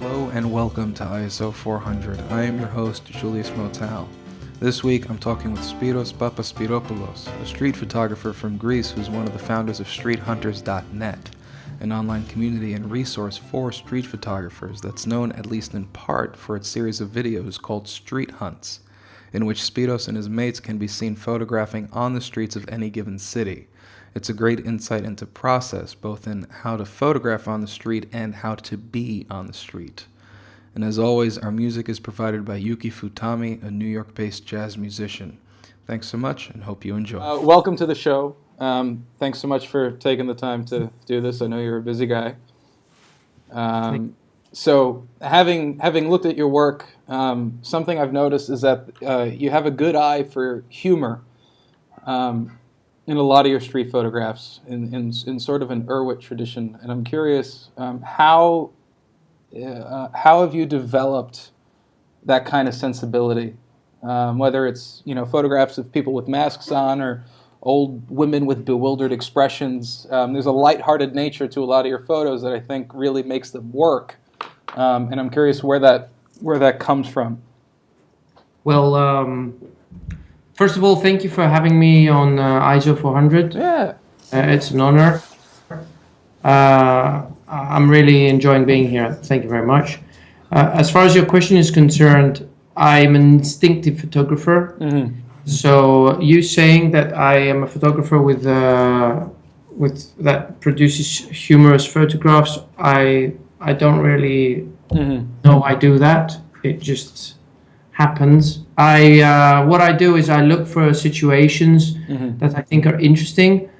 Hello and welcome to ISO 400. I am your host, Julius Motal. This week I'm talking with Spyros Papaspyropoulos, a street photographer from Greece who's one of the founders of StreetHunters.net, an online community and resource for street photographers that's known, at least in part, for its series of videos called Street Hunts, in which Spyros and his mates can be seen photographing on the streets of any given city. It's a great insight into process, both in how to photograph on the street and how to be on the street. And as always, our music is provided by Yuki Futami, a New York-based jazz musician. Thanks so much, and hope you enjoy. Welcome to the show. Thanks so much for taking the time to do this. I know you're a busy guy. So, having looked at your work, something I've noticed is that you have a good eye for humor. In a lot of your street photographs, in sort of an Irwit tradition, and I'm curious, how have you developed that kind of sensibility? Whether it's photographs of people with masks on or old women with bewildered expressions, there's a lighthearted nature to a lot of your photos that I think really makes them work, and I'm curious where that comes from. Well. First of all, thank you for having me on ISO 400. Yeah. It's an honor. I'm really enjoying being here. Thank you very much. As far as your question is concerned, I'm an instinctive photographer. Mm-hmm. So you saying that I am a photographer with that produces humorous photographs, I don't really know I do that. It just happens. What I do is I look for situations that I think are interesting.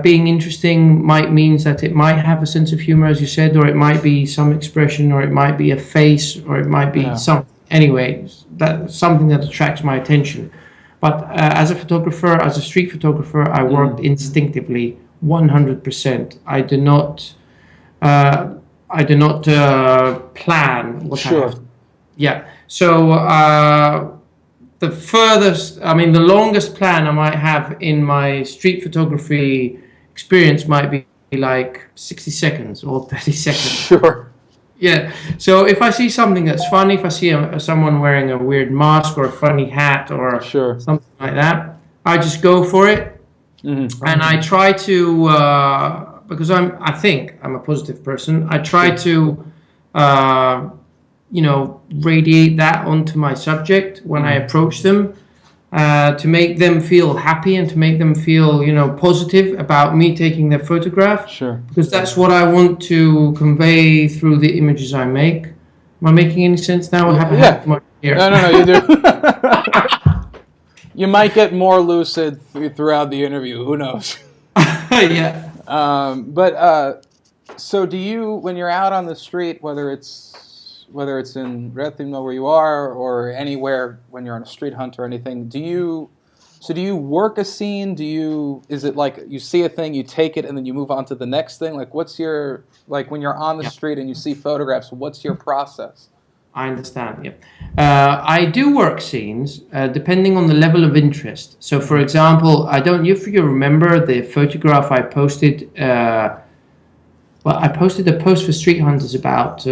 Being interesting might means that it might have a sense of humor, as you said, or it might be some expression, or it might be a face, or it might be something. Anyway, that's something that attracts my attention. But as a photographer, as a street photographer, I worked instinctively, 100%. I do not plan what I have. Yeah. So the longest plan I might have in my street photography experience might be like 60 seconds or 30 seconds. Sure. Yeah. So if I see something that's funny, if I see someone wearing a weird mask or a funny hat or something like that, I just go for it. Mm-hmm. And I try to, because I think I'm a positive person, I try to radiate that onto my subject when I approach them, to make them feel happy and to make them feel, positive about me taking their photograph. Sure. Because that's what I want to convey through the images I make. Am I making any sense now? I haven't had much here. No, you do. You might get more lucid throughout the interview. Who knows? Yeah. So do you, when you're out on the street, whether it's in Rethymno where you are or anywhere when you're on a street hunt or anything, do you work a scene? Is it like you see a thing, you take it, and then you move on to the next thing? Like when you're on the street and you see photographs, what's your process? I understand, yeah. I do work scenes depending on the level of interest. So for example, I don't know if you remember the photograph I posted. I posted a post for Street Hunters about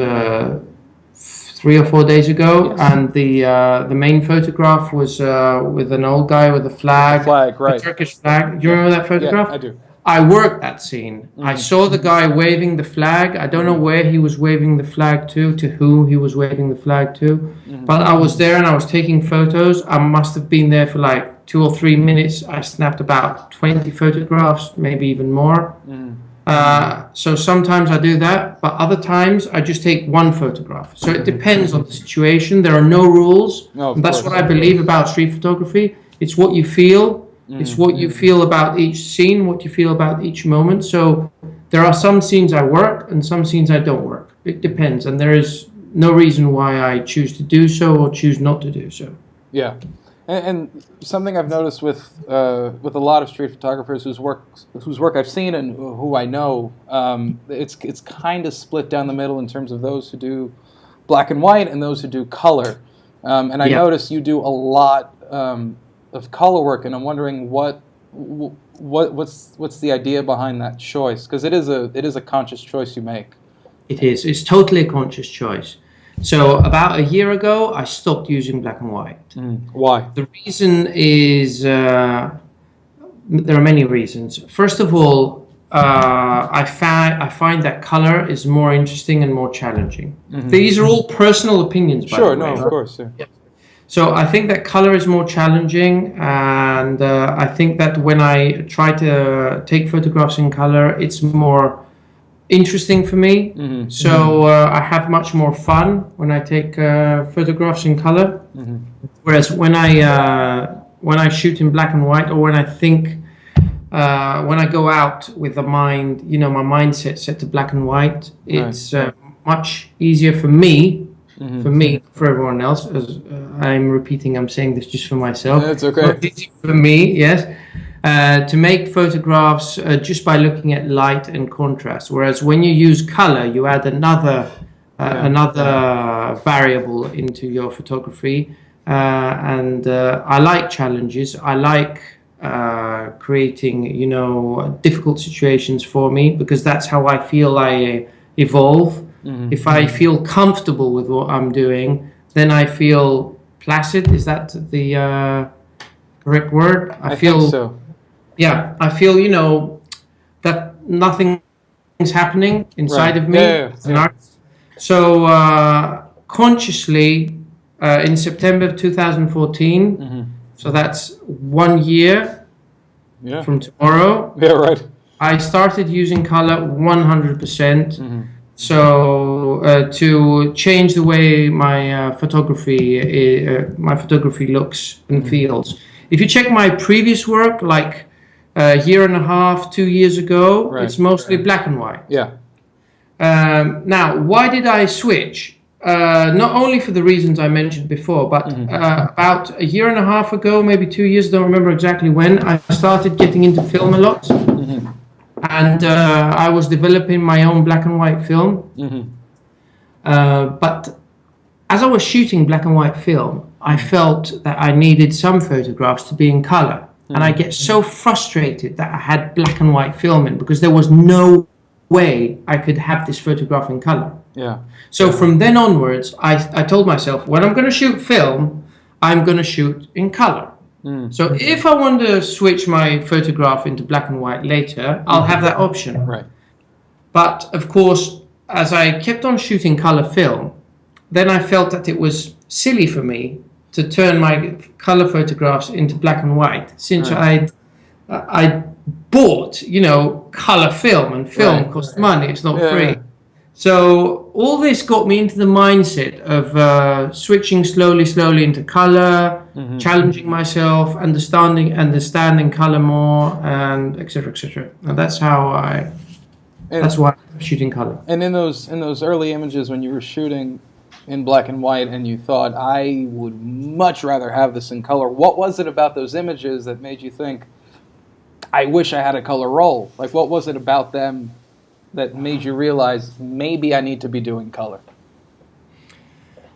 3 or 4 days ago, yes. And the main photograph was with an old guy with a flag, right. A Turkish flag. Do you remember that photograph? Yeah, I do. I worked that scene. Mm-hmm. I saw the guy waving the flag. I don't know where he was waving the flag to whom he was waving the flag to, but I was there and I was taking photos. I must have been there for like 2 or 3 minutes. I snapped about 20 photographs, maybe even more. So sometimes I do that, but other times I just take one photograph. So it depends on the situation. There are no rules. No, that's what I believe about street photography. It's what you feel. It's what you feel about each scene, what you feel about each moment. So there are some scenes I work and some scenes I don't work. It depends, and there is no reason why I choose to do so or choose not to do so. Yeah. And something I've noticed with a lot of street photographers whose work I've seen and who I know, it's kind of split down the middle in terms of those who do black and white and those who do color. And I notice you do a lot of color work, and I'm wondering what's the idea behind that choice, because it is a conscious choice you make. It is. It's totally a conscious choice. So about a year ago, I stopped using black and white. Why? The reason is there are many reasons. First of all, I find that color is more interesting and more challenging. These are all personal opinions, by the way. No, of course. Yeah. So I think that color is more challenging, and I think that when I try to take photographs in color, it's more interesting for me. So I have much more fun when I take photographs in color. Whereas when I shoot in black and white, or when I think, when I go out with the mind, my mindset set to black and white, it's much easier for me. For everyone else, as I'm saying this just for myself. That's okay. For me, yes, to make photographs just by looking at light and contrast. Whereas when you use color, you add another variable into your photography, and I like challenges. I like creating, difficult situations for me, because that's how I feel I evolve. If I feel comfortable with what I'm doing, then I feel placid. Is that the correct word? I feel think so. Yeah, I feel, that nothing's happening inside of me. As an artist. So consciously, in September 2014, so that's 1 year from tomorrow. Yeah, right. I started using color 100%. So to change the way my photography looks and feels. If you check my previous work, like a year and a half, 2 years ago, it's mostly black and white. Yeah. Now, why did I switch? Not only for the reasons I mentioned before, but about a year and a half ago, maybe 2 years, don't remember exactly when, I started getting into film a lot. And I was developing my own black and white film. But as I was shooting black and white film, I felt that I needed some photographs to be in color. And I get so frustrated that I had black and white film in, because there was no way I could have this photograph in color. Yeah. So from then onwards, I told myself, when I'm going to shoot film, I'm going to shoot in color. So if I want to switch my photograph into black and white later, I'll have that option. Right. But of course, as I kept on shooting color film, then I felt that it was silly for me to turn my color photographs into black and white, since I bought, color film, and film costs money. It's not free. So all this got me into the mindset of switching slowly into color, challenging myself, understanding color more, and etc. etc. And that's how that's why I'm shooting color. And in those early images, when you were shooting in black and white, and you thought, I would much rather have this in color, what was it about those images that made you think, I wish I had a color roll? Like, what was it about them that made you realize maybe I need to be doing color?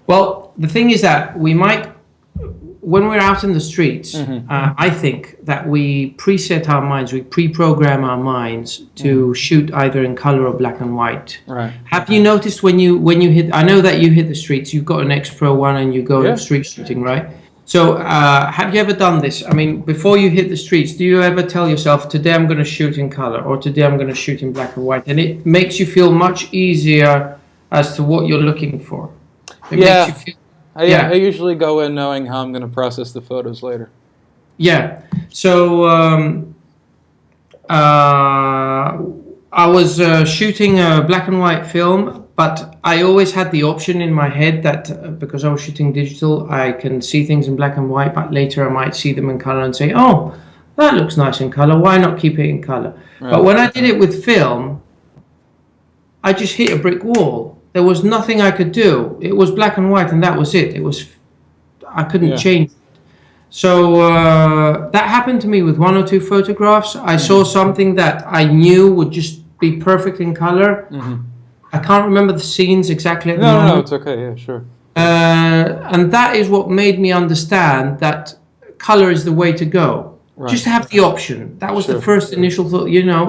Well, the thing is that when we're out in the streets, I think that we preset our minds, we pre-program our minds to shoot either in color or black and white. Right. Have you noticed when you hit, I know that you hit the streets, you've got an X Pro one and you go street shooting, right? So have you ever done this? I mean, before you hit the streets, do you ever tell yourself, today I'm going to shoot in color, or today I'm going to shoot in black and white? And it makes you feel much easier as to what you're looking for. It makes you feel, I usually go in knowing how I'm going to process the photos later. Yeah. So I was shooting a black and white film, but I always had the option in my head that because I was shooting digital, I can see things in black and white, but later I might see them in color and say, oh, that looks nice in color. Why not keep it in color? Right. But when I did it with film, I just hit a brick wall. There was nothing I could do. It was black and white, and that was it. I couldn't change it. So that happened to me with 1 or 2 photographs. I saw something that I knew would just be perfect in color. I can't remember the scenes exactly at the moment. No, it's okay. Yeah, sure. And that is what made me understand that color is the way to go. Right. Just to have the option. That was the first initial thought,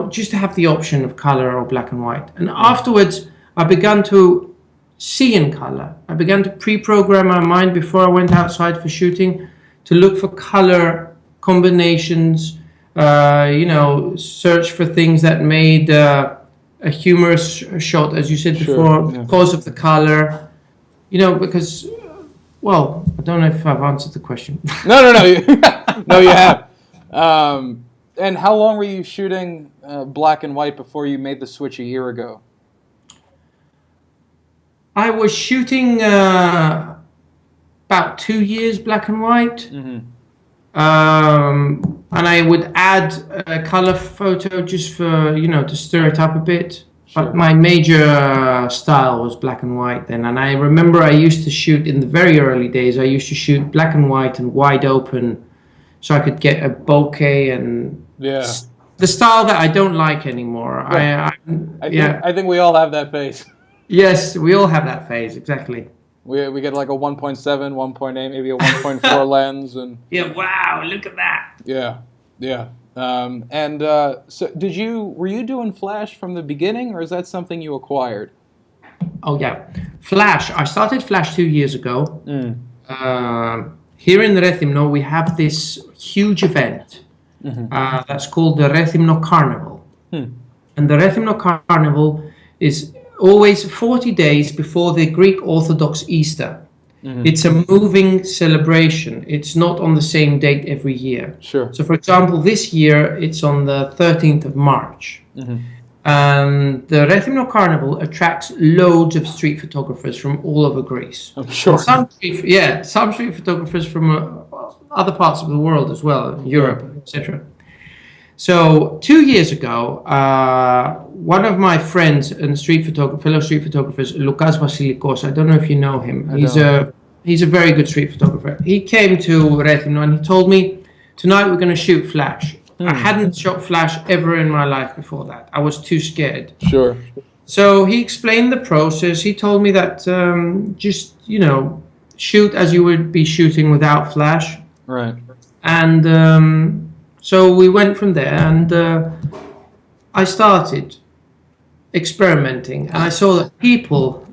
just to have the option of color or black and white. And afterwards, I began to see in color. I began to pre-program my mind before I went outside for shooting to look for color combinations, search for things that made a humorous shot, as you said before, because of the color. Because, well, I don't know if I've answered the question. No. No, you have. And how long were you shooting black and white before you made the switch a year ago? I was shooting about 2 years black and white. And I would add a color photo just for, to stir it up a bit. Sure. But my major style was black and white then. And I remember I used to shoot in the very early days, I used to shoot black and white and wide open so I could get a bokeh and the style that I don't like anymore. Yeah. I think we all have that phase. Yes, we all have that phase, exactly. We get like a 1.7, 1.8, maybe a 1.4 lens, and yeah, wow, look at that. Yeah. So were you doing Flash from the beginning, or is that something you acquired? Oh yeah, Flash. I started Flash 2 years ago. Here in Rethymno, we have this huge event that's called the Rethymno Carnival, and the Rethymno Carnival is always 40 days before the Greek Orthodox Easter. It's a moving celebration. It's not on the same date every year. Sure. So, for example, this year it's on the 13th of March. And the Rethymno Carnival attracts loads of street photographers from all over Greece. I'm sure. Some street photographers from other parts of the world as well, Europe, etc. So 2 years ago, one of my friends and fellow street photographers, Lukas Vasilikos, I don't know if you know him. He's a very good street photographer. He came to Rethymno and he told me, tonight we're going to shoot Flash. I hadn't shot Flash ever in my life before that. I was too scared. Sure. So he explained the process. He told me that just, shoot as you would be shooting without Flash. Right. And so we went from there, and I started experimenting, and I saw that people,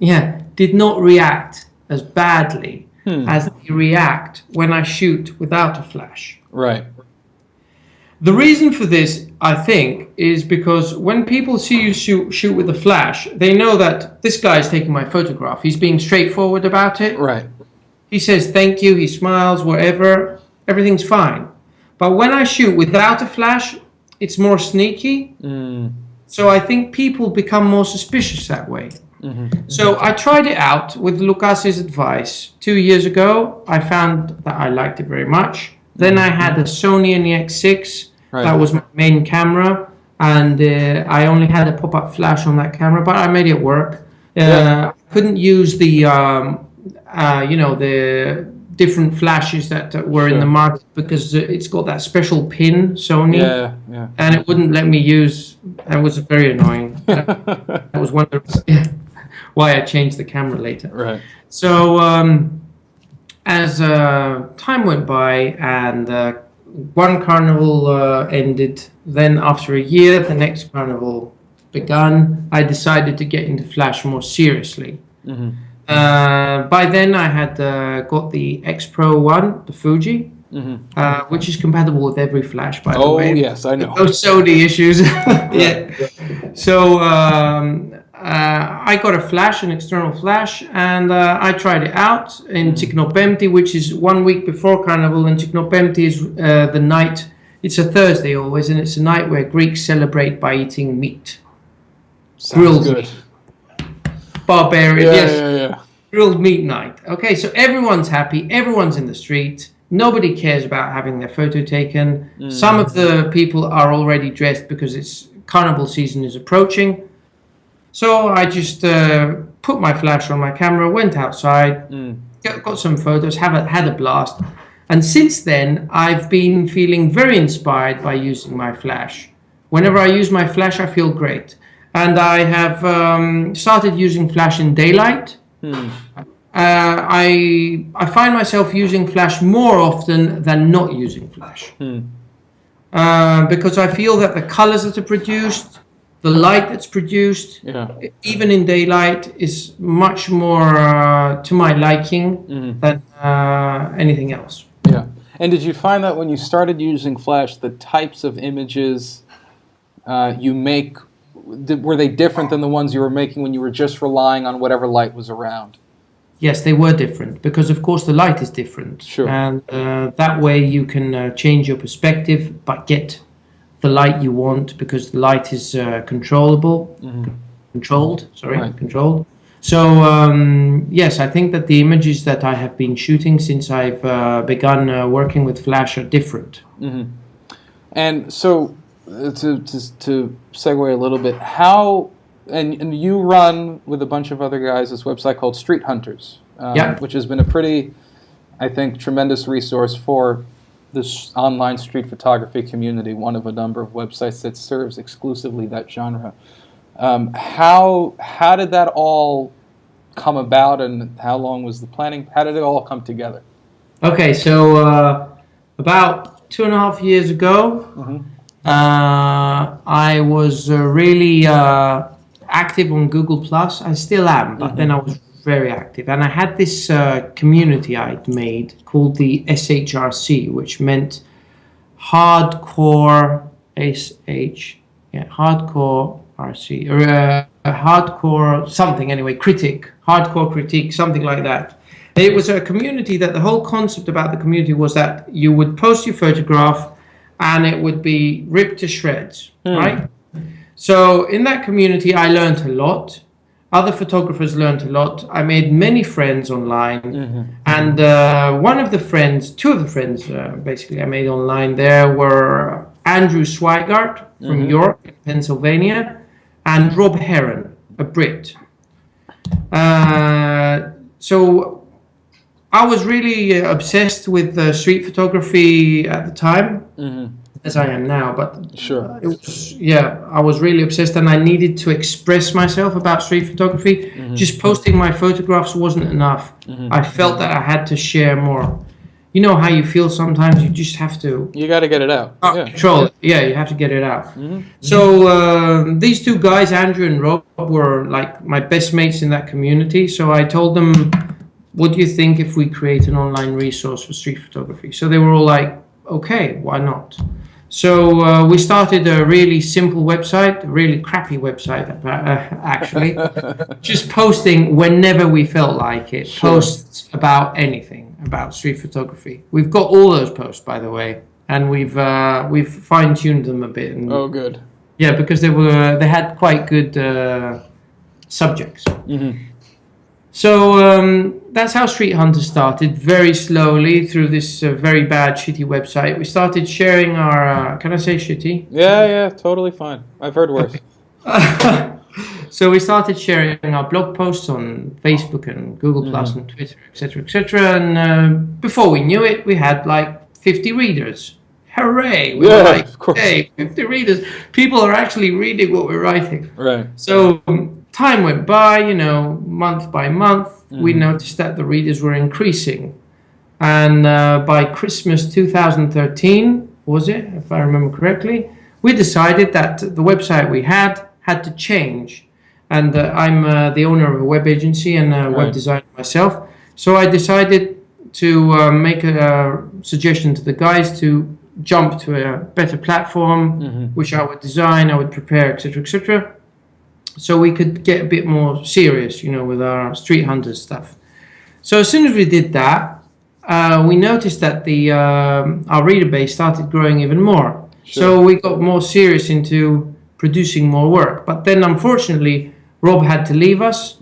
did not react as badly as they react when I shoot without a flash. Right. The reason for this, I think, is because when people see you shoot with a flash, they know that this guy is taking my photograph. He's being straightforward about it. Right. He says thank you, he smiles, whatever, everything's fine. But when I shoot without a flash, it's more sneaky. So I think people become more suspicious that way. So I tried it out with Lukas's advice. 2 years ago, I found that I liked it very much. Then I had a Sony NEX6. Right. That was my main camera. And I only had a pop-up flash on that camera, but I made it work. I couldn't use the, the different flashes that were in the market because it's got that special pin, Sony, and it wouldn't let me use. That was very annoying. That was one of the why I changed the camera later. Right. So as time went by and one carnival ended, then after a year, the next carnival begun. I decided to get into Flash more seriously. By then I had got the X Pro 1, the Fuji, which is compatible with every flash, by the way. Oh, yes, I know. No Sony issues. So I got a flash, an external flash, and I tried it out in Tiknopemti, which is 1 week before Carnival, and Tiknopemti is the night, it's a Thursday always, and it's a night where Greeks celebrate by eating meat. Sounds good. Barbarian, grilled meat night. Okay, so everyone's happy, everyone's in the street, nobody cares about having their photo taken. Some of the people are already dressed because it's carnival season is approaching. So I just put my flash on my camera, went outside, got some photos, had a blast. And since then, I've been feeling very inspired by using my flash. Whenever I use my flash, I feel great. And I have started using flash in daylight. I find myself using flash more often than not using flash. Because I feel that the colors that are produced The light that's produced, even in daylight, is much more to my liking than anything else. Yeah. And did you find that when you started using Flash, the types of images you make, were they different than the ones you were making when you were just relying on whatever light was around? Yes, they were different because, of course, the light is different. Sure. And that way you can change your perspective but get the light you want because the light is controlled. So, yes, I think that the images that I have been shooting since I've begun working with Flash are different. Mm-hmm. And so, to segue a little bit, how... And you run with a bunch of other guys this website called Street Hunters, which has been a pretty, I think, tremendous resource for this online street photography community, one of a number of websites that serves exclusively that genre. How did that all come about, and how long was the planning? How did it all come together? Okay, so about 2.5 years ago, I was really... active on Google Plus. I still am, but then I was very active, and I had this community I'd made called the SHRC, which meant hardcore hardcore RC, or hardcore something anyway, hardcore critique, something like that. It was a community that the whole concept about the community was that you would post your photograph and it would be ripped to shreds, right? So in that community, I learned a lot. Other photographers learned a lot. I made many friends online. And two of the friends, basically, I made online there were Andrew Swigart from York, Pennsylvania, and Rob Heron, a Brit. So I was really obsessed with street photography at the time. As I am now, but sure, it was, I was really obsessed, and I needed to express myself about street photography. Just posting my photographs wasn't enough. I felt that I had to share more. You know how you feel sometimes. You just have to. You got to get it out. Control it. Yeah, you have to get it out. So these two guys, Andrew and Rob, were like my best mates in that community. So I told them, "What do you think if we create an online resource for street photography?" So they were all like, "Okay, why not?" So we started a really simple website, a really crappy website, actually, just posting whenever we felt like it, posts about anything, about street photography. We've got all those posts, by the way, and we've fine-tuned them a bit. And, good. Yeah, because they had quite good subjects. So that's how Street Hunter started, very slowly through this very bad, shitty website. We started sharing our... can I say shitty? Yeah, totally fine. I've heard worse. So we started sharing our blog posts on Facebook and Google Plus and Twitter, etc., etc. And before we knew it, we had like 50 readers. Hooray! We were like, of course. Hey, 50 readers. People are actually reading what we're writing. Right. So... time went by, month by month. We noticed that the readers were increasing. And by Christmas 2013, was it, if I remember correctly, we decided that the website we had to change. And I'm the owner of a web agency and a web designer myself. So I decided to make a suggestion to the guys to jump to a better platform, which I would design, I would prepare, etc., etc., so we could get a bit more serious, with our Street Hunter stuff. So as soon as we did that, we noticed that our reader base started growing even more. Sure. So we got more serious into producing more work. But then, unfortunately, Rob had to leave us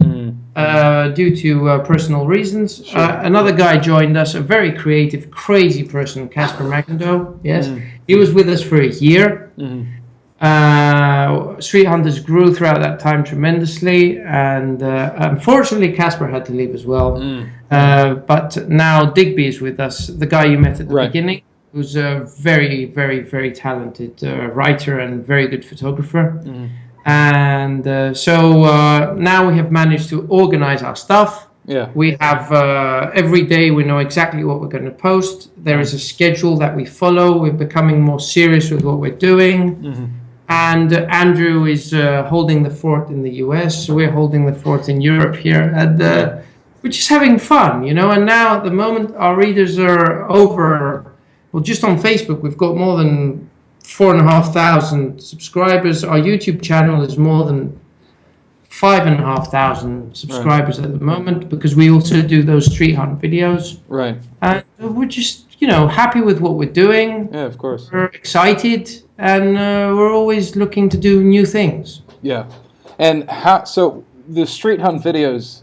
due to personal reasons. Sure. Another guy joined us, a very creative, crazy person, Casper McIndoe. Yes, he was with us for a year. Street Hunters grew throughout that time tremendously, and unfortunately Casper had to leave as well. But now Digby is with us, the guy you met at the beginning, who's a very, very, very talented writer and very good photographer. And so now we have managed to organize our stuff. We have every day we know exactly what we're going to post. There is a schedule that we follow. We're becoming more serious with what we're doing. And Andrew is holding the fort in the US. We're holding the fort in Europe here. And we're just having fun, you know. And now at the moment, our readers are over. Well, just on Facebook, we've got more than 4,500 subscribers. Our YouTube channel is more than 5,500 subscribers at the moment, because we also do those street hunt videos. Right. And we're just, you know, happy with what we're doing. Yeah, of course. We're excited, and we're always looking to do new things. Yeah. And so the street hunt videos,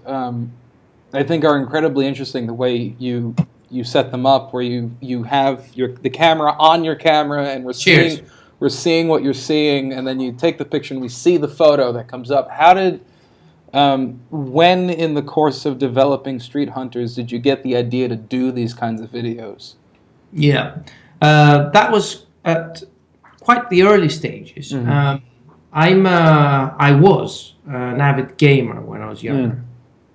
I think, are incredibly interesting. The way you set them up, where you have the camera on your camera, and we're seeing what you're seeing, and then you take the picture and we see the photo that comes up. How did when in the course of developing Street Hunters did you get the idea to do these kinds of videos? Yeah, that was at quite the early stages. Mm-hmm. I was an avid gamer when I was younger,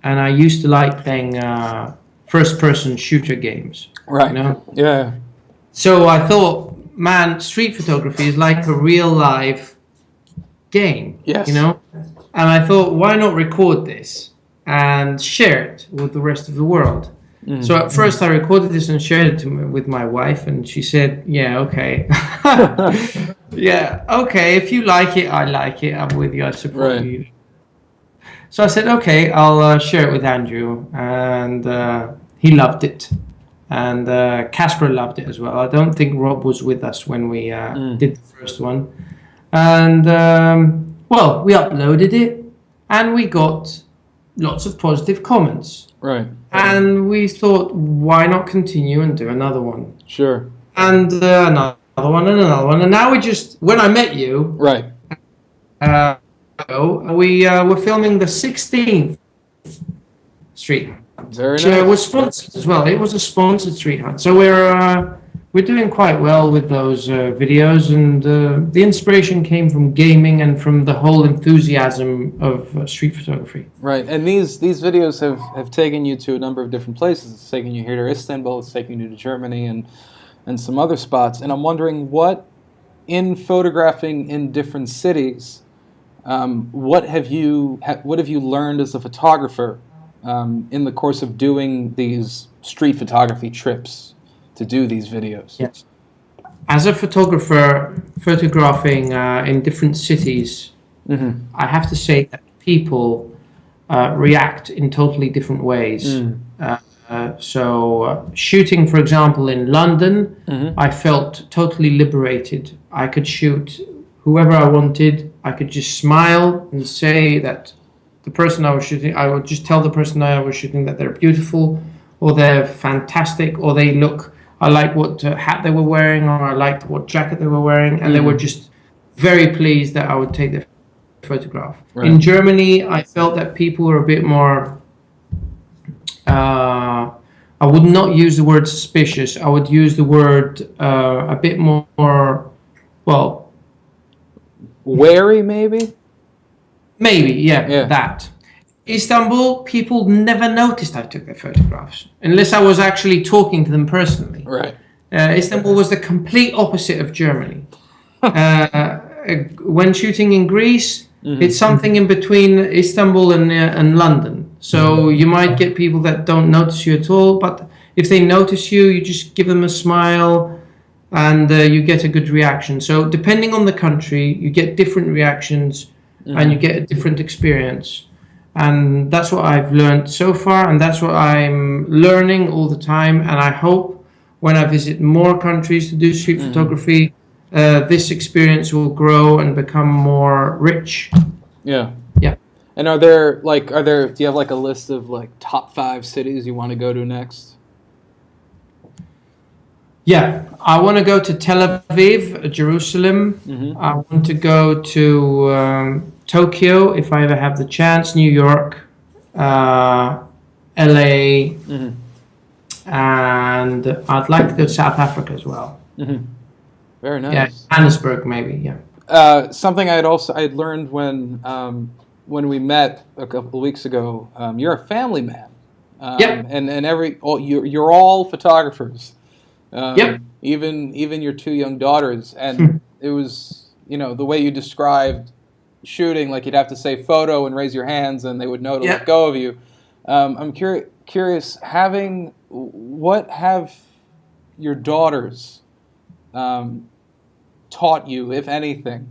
and I used to like playing first-person shooter games. Right. You know? Yeah. So I thought, man, street photography is like a real live game. Yes. You know, and I thought, why not record this and share it with the rest of the world? Mm. So at first I recorded this and shared it with my wife, and she said, yeah, okay. Yeah, okay, if you like it, I like it. I'm with you, I support you. So I said, okay, I'll share it with Andrew, and he loved it. And Casper loved it as well. I don't think Rob was with us when we did the first one. And, well, we uploaded it, and we got lots of positive comments. Right. And we thought, why not continue and do another one? Sure. And another one and another one. And now when I met you, right, we were filming the 16th Street. Very nice. It was sponsored as well. It was a sponsored street hunt. So we're doing quite well with those videos, and the inspiration came from gaming and from the whole enthusiasm of street photography. Right, and these videos have taken you to a number of different places. It's taken you here to Istanbul, it's taken you to Germany and some other spots. And I'm wondering, what in photographing in different cities, what have you learned as a photographer in the course of doing these street photography trips to do these videos? Yes. As a photographer, photographing in different cities, I have to say that people react in totally different ways. So shooting, for example, in London, I felt totally liberated. I could shoot whoever I wanted. I could just smile and say that the person I was shooting, I would just tell the person I was shooting that they're beautiful, or they're fantastic, or they look, I like what hat they were wearing, or I liked what jacket they were wearing, and they were just very pleased that I would take the photograph. Right. In Germany, I felt that people were a bit more, I would not use the word suspicious, I would use the word a bit more, well... wary, maybe? Maybe, yeah, that. Istanbul, people never noticed I took their photographs, unless I was actually talking to them personally. Right. Istanbul was the complete opposite of Germany. When shooting in Greece, it's something in between Istanbul and London. So you might get people that don't notice you at all, but if they notice you, you just give them a smile, and you get a good reaction. So depending on the country, you get different reactions, and you get a different experience. And that's what I've learned so far, and that's what I'm learning all the time. And I hope when I visit more countries to do street photography, this experience will grow and become more rich. Yeah. Yeah. And do you have like a list of like top 5 cities you want to go to next? Yeah, I want to go to Tel Aviv, Jerusalem. I want to go to Tokyo, if I ever have the chance, New York, LA, and I'd like to go to South Africa as well. Very nice. Yeah, Johannesburg maybe, yeah. Something I'd learned when we met a couple of weeks ago, you're a family man. Yep. And you're all photographers. Yep. Even your 2 young daughters, and it was the way you described shooting, like you'd have to say photo and raise your hands and they would know to Yeah. let go of you. I'm curious, what have your daughters taught you, if anything,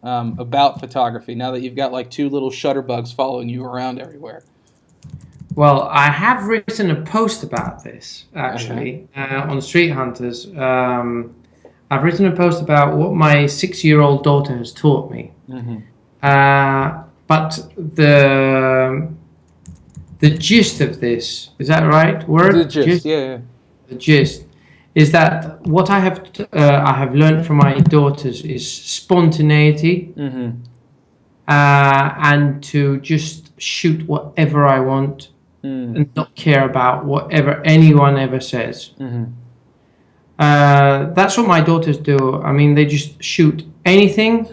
about photography, now that you've got like two little shutterbugs following you around everywhere? Well, I have written a post about this, actually, on Street Hunters. I've written a post about what my 6-year-old daughter has taught me. But the gist of this, is that right word? The gist, yeah. The gist is that what I have learned from my daughters is spontaneity, and to just shoot whatever I want and not care about whatever anyone ever says. That's what my daughters do. I mean, they just shoot anything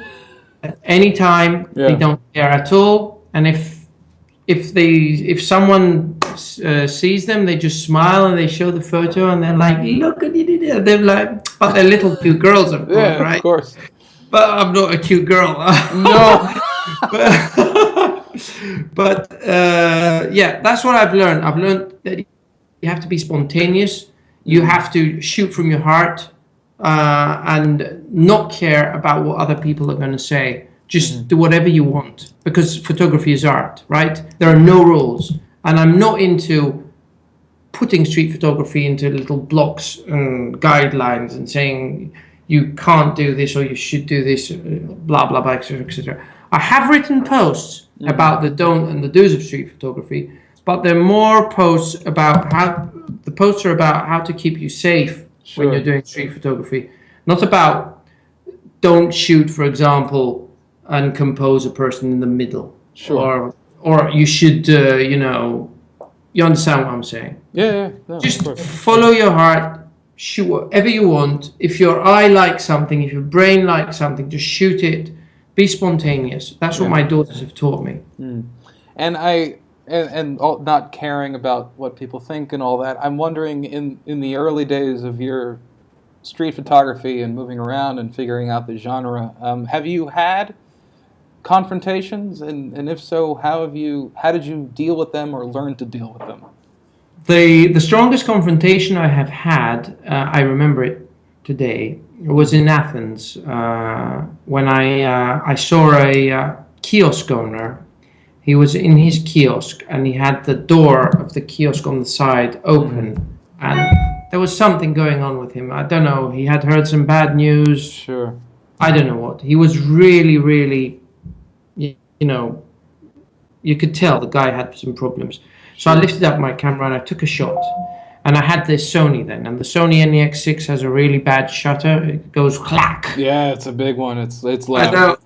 at any time. Yeah. They don't care at all. And if someone sees them, they just smile and they show the photo and they're like, "Look at it!" They're like, but they're little cute girls, of course, Yeah, right? of course. But I'm not a cute girl. No. but yeah, that's what I've learned. I've learned that you have to be spontaneous. You have to shoot from your heart, and not care about what other people are going to say. Just do whatever you want, because photography is art, right? There are no rules, and I'm not into putting street photography into little blocks and guidelines and saying you can't do this or you should do this, blah blah blah, etc., etc. I have written posts about the don't and the do's of street photography, but they're more posts about how to keep you safe when you're doing street photography, not about don't shoot, for example, and compose a person in the middle, or you should, you understand what I'm saying? Yeah. No, just follow your heart, shoot whatever you want. If your eye likes something, if your brain likes something, just shoot it. Be spontaneous. That's what my daughters have taught me. And not caring about what people think and all that. I'm wondering, in the early days of your street photography and moving around and figuring out the genre, have you had confrontations? And if so, how did you deal with them or learn to deal with them? The strongest confrontation I have had, I remember it today, was in Athens, when I saw a kiosk owner. He was in his kiosk and he had the door of the kiosk on the side open, and there was something going on with him. I don't know. He had heard some bad news. Sure. I don't know what. He was really, really, you could tell the guy had some problems. So I lifted up my camera and I took a shot. And I had this Sony then, and the Sony NEX6 has a really bad shutter. It goes clack. Yeah, it's a big one. It's loud. I know.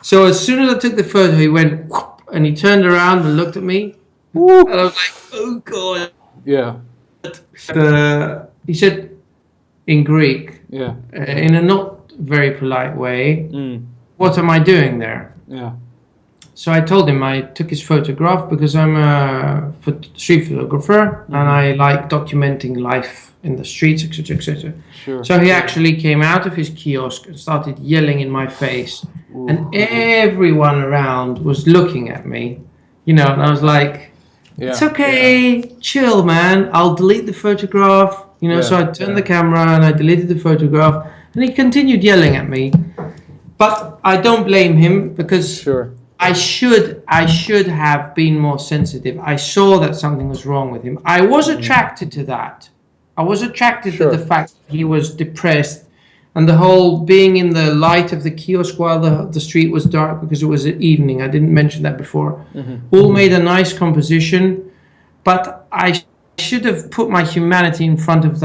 So as soon as I took the photo, he went whoop, and he turned around and looked at me. And I was like, "Oh God!" Yeah. He said in Greek, Yeah. in a not very polite way, "What am I doing there?" Yeah. So I told him I took his photograph because I'm a street photographer and I like documenting life in the streets, etc., etc. Sure. So he actually came out of his kiosk and started yelling in my face, and everyone around was looking at me, and I was like, "It's okay, chill, man. I'll delete the photograph." So I turned the camera and I deleted the photograph, and he continued yelling at me. But I don't blame him because I should have been more sensitive. I saw that something was wrong with him. I was attracted to that. I was attracted to the fact that he was depressed, and the whole being in the light of the kiosk while the street was dark because it was evening. I didn't mention that before. All made a nice composition, but I should have put my humanity in front of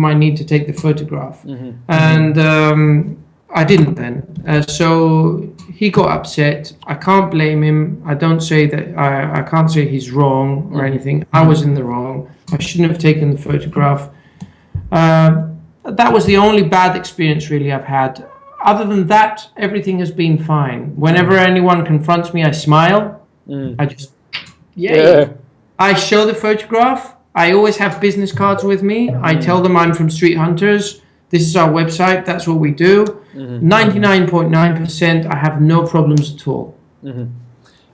my need to take the photograph, and I didn't then. So he got upset. I can't blame him. I don't say that. I can't say he's wrong or anything. I was in the wrong. I shouldn't have taken the photograph. That was the only bad experience really I've had. Other than that, everything has been fine. Whenever anyone confronts me, I smile. I just, I show the photograph. I always have business cards with me. I tell them I'm from Street Hunters. This is our website. That's what we do. 99.9%, I have no problems at all.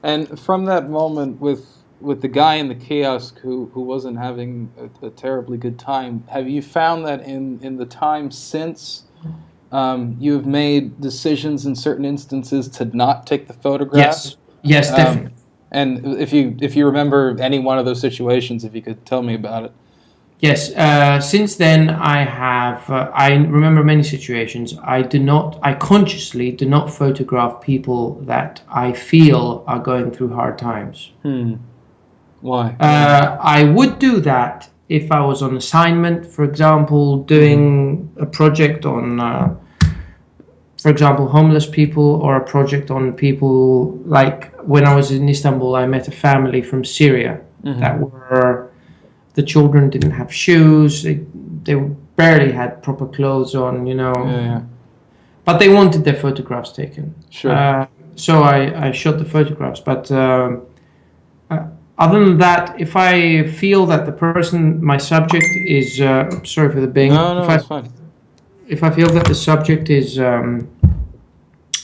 And from that moment with the guy in the kiosk who wasn't having a terribly good time, have you found that in the time since you have made decisions in certain instances to not take the photograph? Yes, definitely. And if you remember any one of those situations, if you could tell me about it. Yes, since then I remember many situations. I consciously do not photograph people that I feel are going through hard times. Why? I would do that if I was on assignment, for example, doing a project on, for example, homeless people, or a project on people, like when I was in Istanbul, I met a family from Syria that were... The children didn't have shoes. They barely had proper clothes on, you know. Yeah. But they wanted their photographs taken. Sure. So I shot the photographs. But other than that, if I feel that the person, my subject is... sorry for the bing. No, it's fine. If I feel that the subject is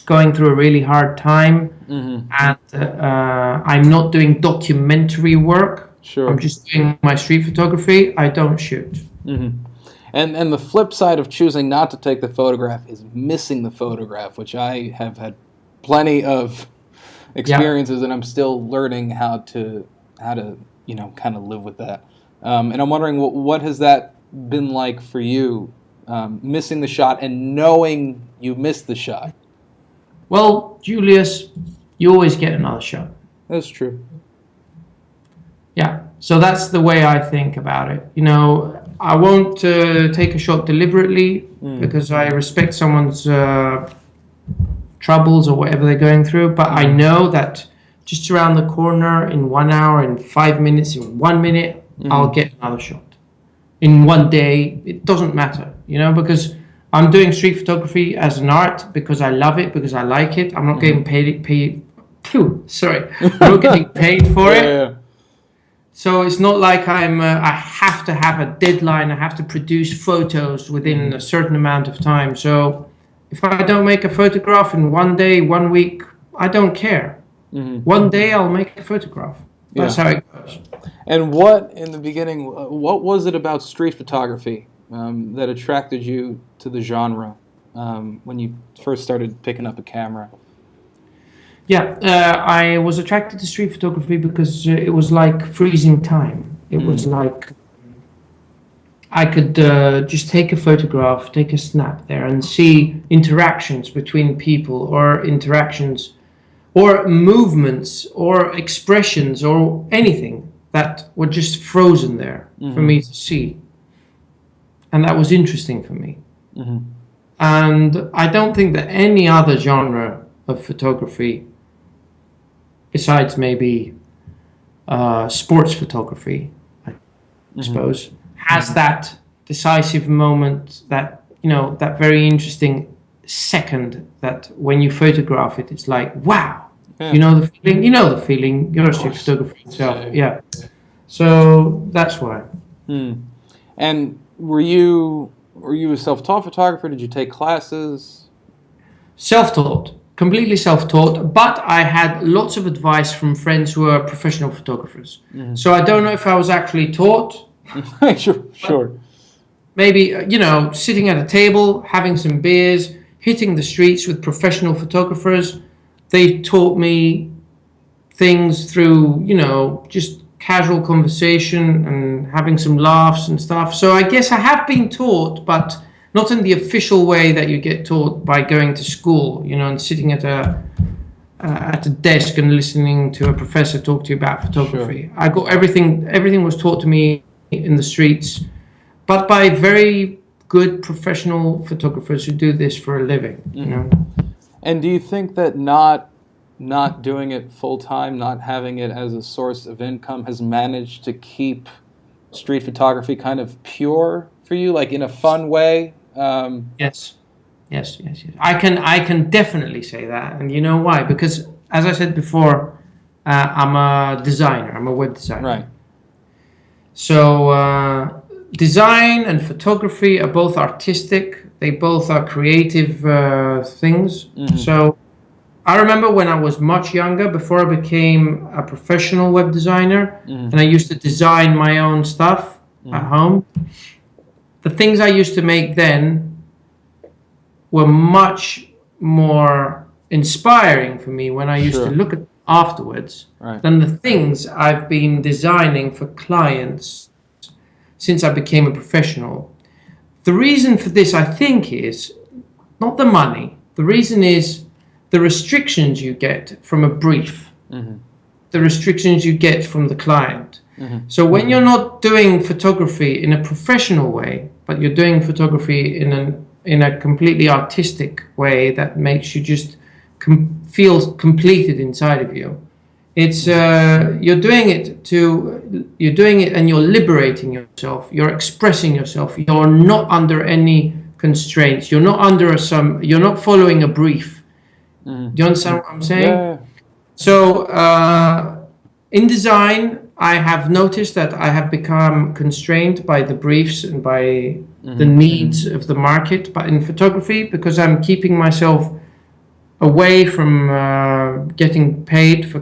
going through a really hard time, and I'm not doing documentary work, sure, I'm just doing my street photography, I don't shoot. And the flip side of choosing not to take the photograph is missing the photograph, which I have had plenty of experiences, and I'm still learning how to kind of live with that. And I'm wondering, what has that been like for you, missing the shot and knowing you missed the shot? Well, Julius, you always get another shot. That's true. Yeah, so that's the way I think about it. You know, I won't take a shot deliberately because I respect someone's troubles or whatever they're going through. But I know that just around the corner, in 1 hour, in 5 minutes, in 1 minute, I'll get another shot. In one day, it doesn't matter, you know, because I'm doing street photography as an art because I love it, because I like it. I'm not getting paid. I'm not getting paid for it. Yeah. So it's not like I have to have a deadline. I have to produce photos within a certain amount of time. So if I don't make a photograph in 1 day, 1 week, I don't care. One day I'll make a photograph. That's how it goes. And what, in the beginning, what was it about street photography that attracted you to the genre when you first started picking up a camera? Yeah, I was attracted to street photography because it was like freezing time. It was like I could just take a photograph, take a snap there, and see interactions between people, or interactions, or movements, or expressions, or anything that were just frozen there for me to see. And that was interesting for me. And I don't think that any other genre of photography, besides maybe sports photography, I suppose, has that decisive moment, that, you know, that very interesting second that when you photograph it, it's like, wow, you know the feeling. You're a street photographer yourself. Yeah. So that's why. And were you a self-taught photographer? Did you take classes? Self-taught. Completely self-taught, but I had lots of advice from friends who are professional photographers. So I don't know if I was actually taught. Sure. Maybe, you know, sitting at a table, having some beers, hitting the streets with professional photographers. They taught me things through, you know, just casual conversation and having some laughs and stuff. So I guess I have been taught, but not in the official way that you get taught by going to school, you know, and sitting at a desk and listening to a professor talk to you about photography. Sure. I got everything was taught to me in the streets, but by very good professional photographers who do this for a living, you know. And do you think that not doing it full time, not having it as a source of income, has managed to keep street photography kind of pure for you, like in a fun way? Yes. I can definitely say that, and you know why? Because, as I said before, I'm a designer. I'm a web designer. Right. So design and photography are both artistic. They both are creative things. So I remember when I was much younger, before I became a professional web designer, and I used to design my own stuff at home. The things I used to make then were much more inspiring for me when I used to look at afterwards than the things I've been designing for clients since I became a professional. The reason for this, I think, is not the money. The reason is the restrictions you get from a brief, the restrictions you get from the client. So when you're not doing photography in a professional way, but you're doing photography in a completely artistic way that makes you just feel completed inside of you, it's you're doing it and you're liberating yourself. You're expressing yourself. You're not under any constraints. You're not following a brief. Do you understand what I'm saying? Yeah. So in design, I have noticed that I have become constrained by the briefs and by the needs of the market. But in photography, because I'm keeping myself away from getting paid for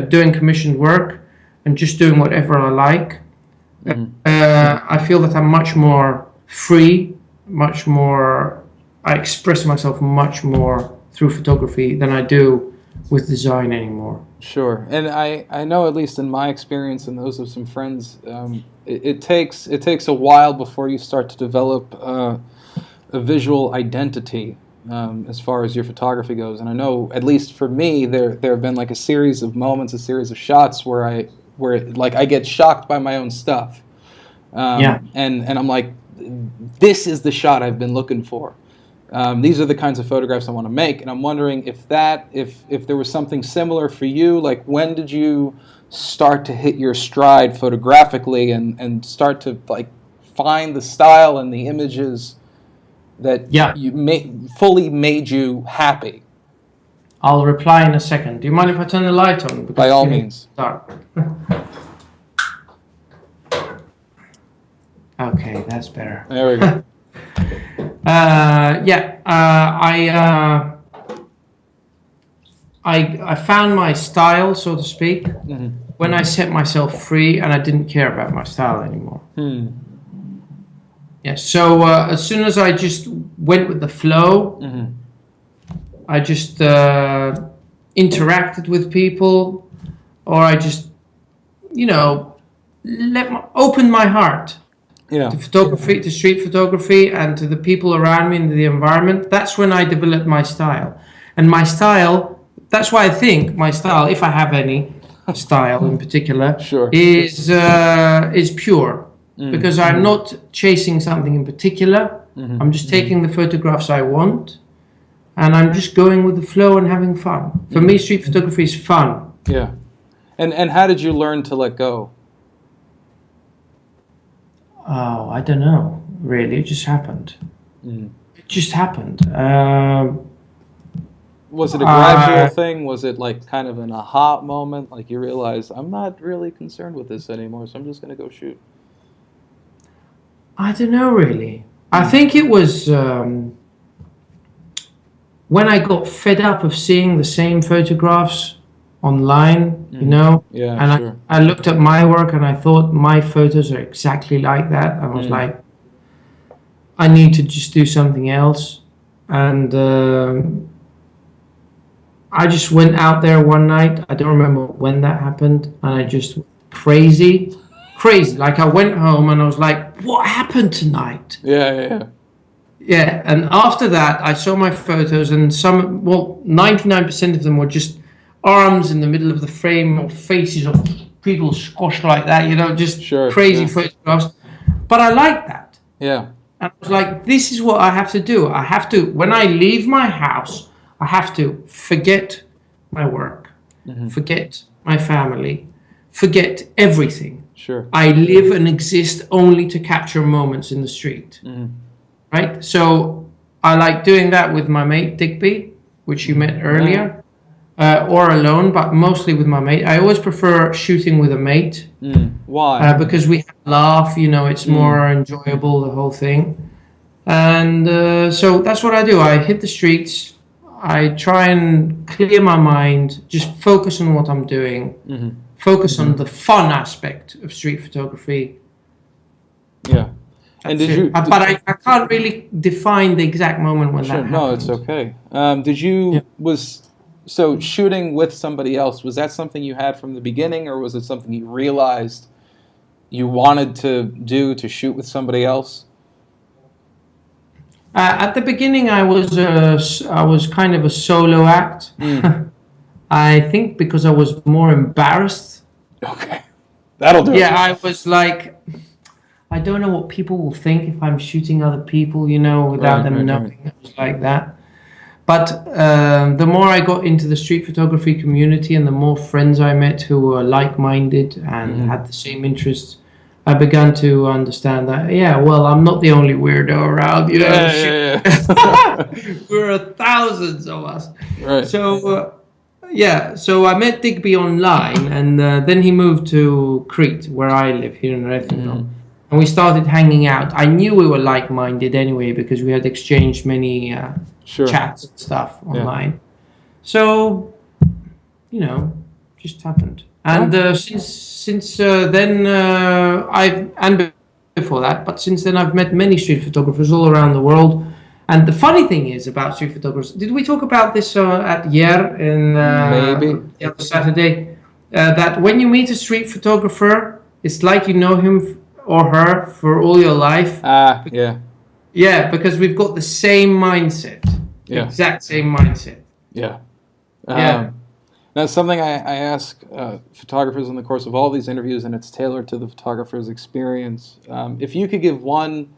doing commissioned work and just doing whatever I like, I feel that I'm much more free, I express myself much more through photography than I do with design anymore. Sure, and I know, at least in my experience and those of some friends, it takes a while before you start to develop a visual identity as far as your photography goes. And I know, at least for me, there have been like a series of moments, a series of shots where I get shocked by my own stuff, and I'm like, this is the shot I've been looking for. These are the kinds of photographs I want to make, and I'm wondering if there was something similar for you. Like, when did you start to hit your stride photographically and start to like find the style and the images that fully made you happy? I'll reply in a second. Do you mind if I turn the light on? By all means. Dark. Okay, that's better. There we go. I found my style, so to speak, when I set myself free, and I didn't care about my style anymore. Yeah. So as soon as I just went with the flow, I just interacted with people, or I just, opened my heart. To photography, to street photography, and to the people around me and the environment. That's when I developed my style. And my style, that's why I think my style, if I have any style in particular, is pure. Because I'm not chasing something in particular. I'm just taking the photographs I want, and I'm just going with the flow and having fun. For me, street photography is fun. Yeah. And how did you learn to let go? Oh, I don't know, really. It just happened. It just happened. Was it a gradual thing? Was it like kind of an aha moment? Like you realized, I'm not really concerned with this anymore, so I'm just going to go shoot? I don't know, really. I think it was when I got fed up of seeing the same photographs online, Yeah, and sure. I looked at my work and I thought my photos are exactly like that. I was like, I need to just do something else. And I just went out there one night. I don't remember when that happened. And I just crazy. Like I went home and I was like, what happened tonight? Yeah. Yeah. And after that, I saw my photos, and 99% of them were just arms in the middle of the frame, or faces of people squashed like that, just crazy photographs. But I like that. Yeah. And I was like, this is what I have to do. I have to, when I leave my house, I have to forget my work, forget my family, forget everything. Sure. I live and exist only to capture moments in the street. Right? So I like doing that with my mate Digby, which you met earlier. or alone, but mostly with my mate. I always prefer shooting with a mate Why? because we laugh. It's more enjoyable, the whole thing. And so that's what I do. I hit the streets. I try and clear my mind, just focus on what I'm doing, focus on the fun aspect of street photography. Yeah. And That's it. But I can't really define the exact moment when that happened. No, it's okay. So shooting with somebody else, was that something you had from the beginning, or was it something you realized you wanted to do, to shoot with somebody else? At the beginning, I was kind of a solo act. I think because I was more embarrassed. Okay, that'll do. Yeah, I was like, I don't know what people will think if I'm shooting other people, without them knowing. It was like that. But the more I got into the street photography community and the more friends I met who were like-minded and had the same interests, I began to understand that, I'm not the only weirdo around, We're thousands of us. Right. So, so I met Digby online, and then he moved to Crete, where I live here in Rethymno. And we started hanging out. I knew we were like-minded anyway because we had exchanged many chats and stuff online. So, just happened. And since then, before that, but since then I've met many street photographers all around the world. And the funny thing is about street photographers, did we talk about this at Yer in maybe the other Saturday? That when you meet a street photographer, it's like you know him or her for all your life. Yeah, because we've got the same mindset. Yeah. Exact same mindset. Yeah. Now, something I ask photographers in the course of all these interviews, and it's tailored to the photographer's experience. If you could give one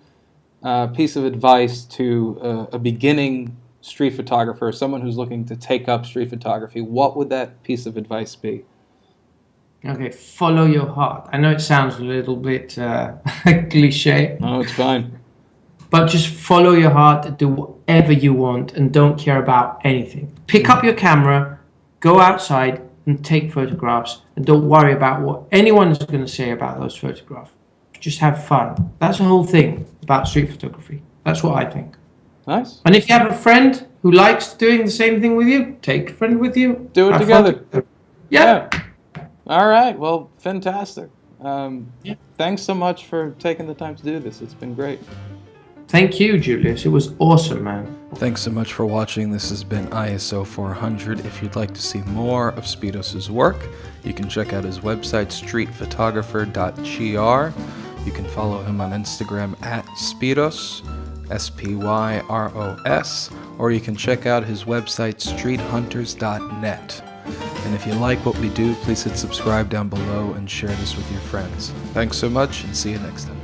piece of advice to a beginning street photographer, someone who's looking to take up street photography, what would that piece of advice be? Okay, follow your heart. I know it sounds a little bit cliche. Oh, it's fine. But just follow your heart, do whatever you want, and don't care about anything. Pick up your camera, go outside and take photographs, and don't worry about what anyone is going to say about those photographs. Just have fun. That's the whole thing about street photography. That's what I think. Nice. And if you have a friend who likes doing the same thing with you, take a friend with you. Do it together. Yeah. All right. Well, fantastic. Thanks so much for taking the time to do this. It's been great. Thank you, Julius. It was awesome, man. Thanks so much for watching. This has been ISO 400. If you'd like to see more of Spyros' work, you can check out his website, streetphotographer.gr. You can follow him on Instagram at Spyros, Spyros, or you can check out his website, streethunters.net. And if you like what we do, please hit subscribe down below and share this with your friends. Thanks so much, and see you next time.